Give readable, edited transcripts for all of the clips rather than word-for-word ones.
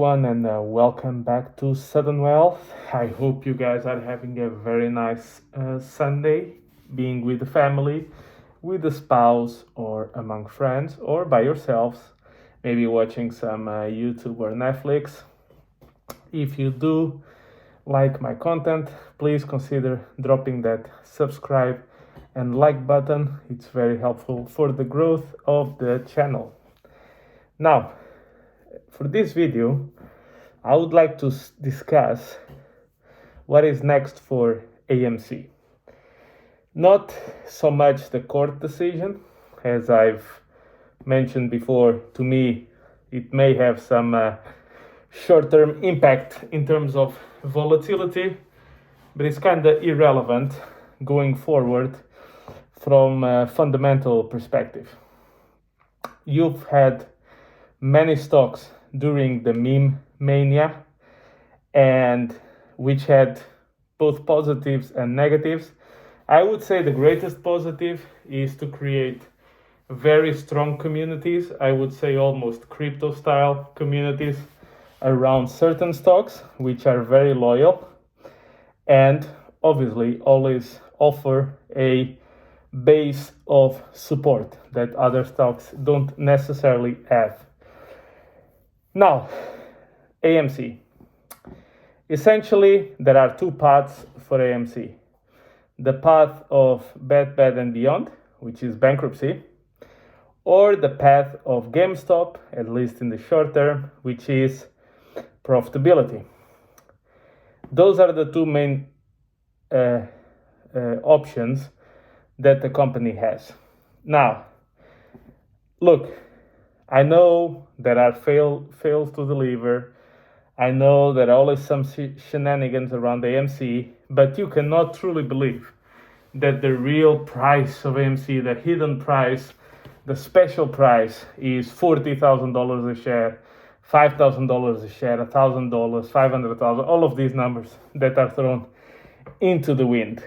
And welcome back to Sudden Wealth. I hope you guys are having a very nice Sunday, being with the family, with the spouse, or among friends, or by yourselves, maybe watching some YouTube or Netflix. If you do like my content, please consider dropping that subscribe and like button. It's very helpful for the growth of the channel. Now, for this video, I would like to discuss what is next for AMC. Not so much the court decision, as I've mentioned before. To me, it may have some short-term impact in terms of volatility, but it's kind of irrelevant going forward from a fundamental perspective. You've had many stocks during the meme mania, and which had both positives and negatives. I would say the greatest positive is to create very strong communities. I would say almost crypto style communities around certain stocks, which are very loyal and obviously always offer a base of support that other stocks don't necessarily have. Now, AMC. Essentially, there are two paths for AMC. The path of Bed Bath & Beyond, which is bankruptcy, or the path of GameStop, at least in the short term, which is profitability. Those are the two main options that the company has. Now, look, I know there are fails to deliver. I know there are always some shenanigans around AMC, but you cannot truly believe that the real price of AMC, the hidden price, the special price is $40,000 a share, $5,000 a share, $1,000, $500,000, all of these numbers that are thrown into the wind.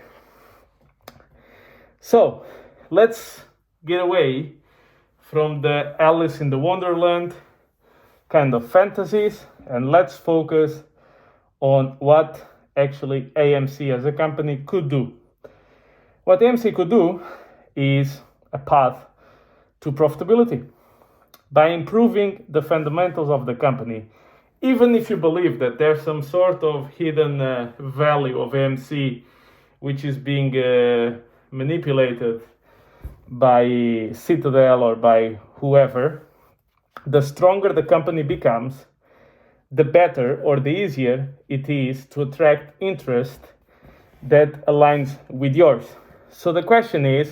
So let's get away from the Alice in the Wonderland kind of fantasies, and let's focus on what actually AMC as a company could do. What AMC could do is a path to profitability by improving the fundamentals of the company. Even if you believe that there's some sort of hidden value of AMC which is being manipulated by Citadel or by whoever, the stronger the company becomes, the better or the easier it is to attract interest that aligns with yours. So the question is,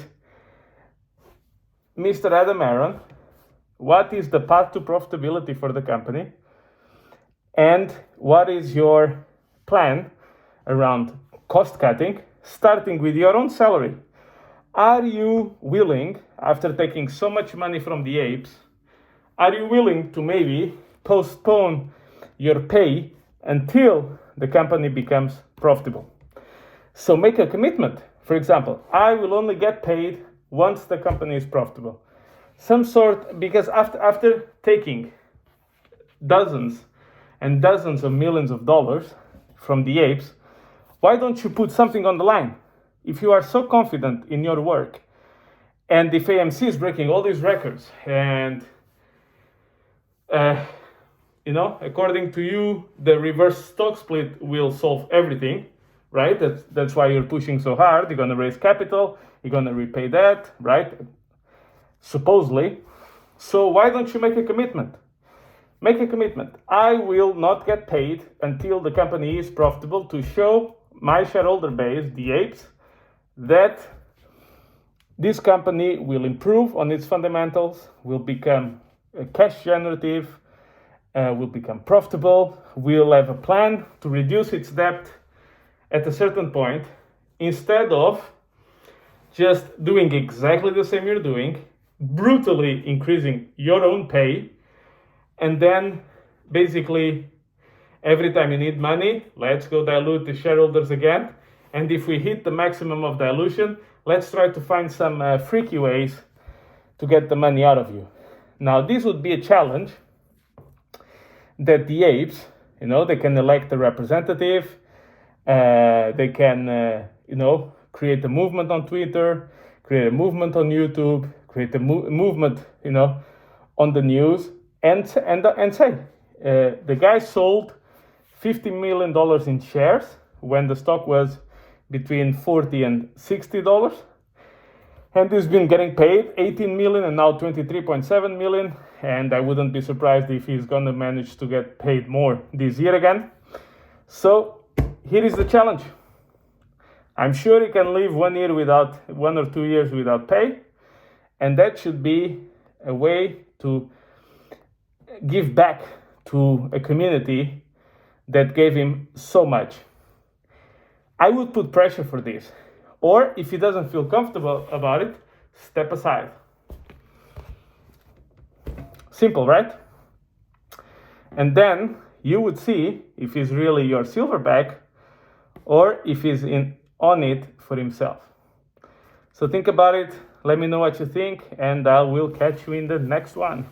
Mr. Aron, what is the path to profitability for the company? And what is your plan around cost cutting, starting with your own salary? Are you willing, after taking so much money from the apes, are you willing to maybe postpone your pay until the company becomes profitable? So make a commitment. For example, I will only get paid once the company is profitable. Because after taking dozens and dozens of millions of dollars from the apes, why don't you put something on the line? If you are so confident in your work, and if AMC is breaking all these records, and according to you, the reverse stock split will solve everything, right? That's why you're pushing so hard. You're going to raise capital. You're going to repay debt, right? Supposedly. So why don't you make a commitment? Make a commitment. I will not get paid until the company is profitable, to show my shareholder base, the apes, that this company will improve on its fundamentals, will become cash generative, will become profitable, will have a plan to reduce its debt at a certain point, instead of just doing exactly the same you're doing, brutally increasing your own pay, and then basically every time you need money, let's go dilute the shareholders again. And if we hit the maximum of dilution, let's try to find some freaky ways to get the money out of you. Now, this would be a challenge that the apes, they can elect a representative, they can, create a movement on Twitter, create a movement on YouTube, create a movement, on the news, and say, the guy sold $50 million in shares when the stock was between $40 and $60. And he's been getting paid $18 million and now $23.7 million. And I wouldn't be surprised if he's gonna manage to get paid more this year again. So here is the challenge. I'm sure he can live 1 or 2 years without pay. And that should be a way to give back to a community that gave him so much. I would put pressure for this. Or if he doesn't feel comfortable about it, step aside. Simple, right? And then you would see if he's really your silverback or if he's on it for himself. So think about it. Let me know what you think, and I will catch you in the next one.